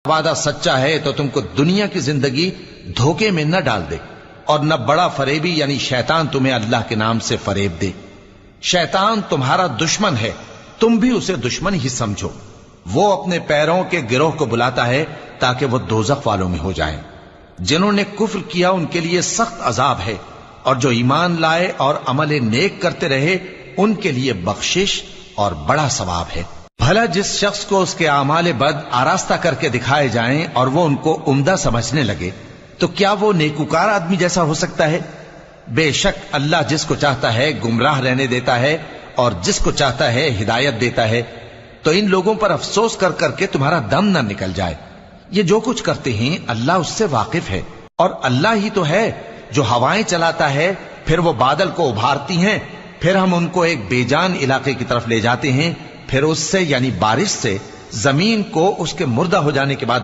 وعدہ سچا ہے تو تم کو دنیا کی زندگی دھوکے میں نہ ڈال دے، اور نہ بڑا فریبی یعنی شیطان تمہیں اللہ کے نام سے فریب دے۔ شیطان تمہارا دشمن ہے، تم بھی اسے دشمن ہی سمجھو۔ وہ اپنے پیروں کے گروہ کو بلاتا ہے تاکہ وہ دوزخ والوں میں ہو جائیں۔ جنہوں نے کفر کیا ان کے لیے سخت عذاب ہے، اور جو ایمان لائے اور عمل نیک کرتے رہے ان کے لیے بخشش اور بڑا ثواب ہے۔ بھلا جس شخص کو اس کے اعمال بد آراستہ کر کے دکھائے جائیں اور وہ ان کو عمدہ سمجھنے لگے تو کیا وہ نیکوکار آدمی جیسا ہو سکتا ہے؟ بے شک اللہ جس کو چاہتا ہے گمراہ رہنے دیتا ہے اور جس کو چاہتا ہے ہدایت دیتا ہے۔ تو ان لوگوں پر افسوس کر کر کے تمہارا دم نہ نکل جائے۔ یہ جو کچھ کرتے ہیں اللہ اس سے واقف ہے، اور اللہ ہی تو ہے جو ہوائیں چلاتا ہے، پھر وہ بادل کو ابھارتی ہیں، پھر ہم ان کو ایک بے جان علاقے کی طرف لے جاتے ہیں، پھر اس سے یعنی بارش سے زمین کو اس کے مردہ ہو جانے کے بعد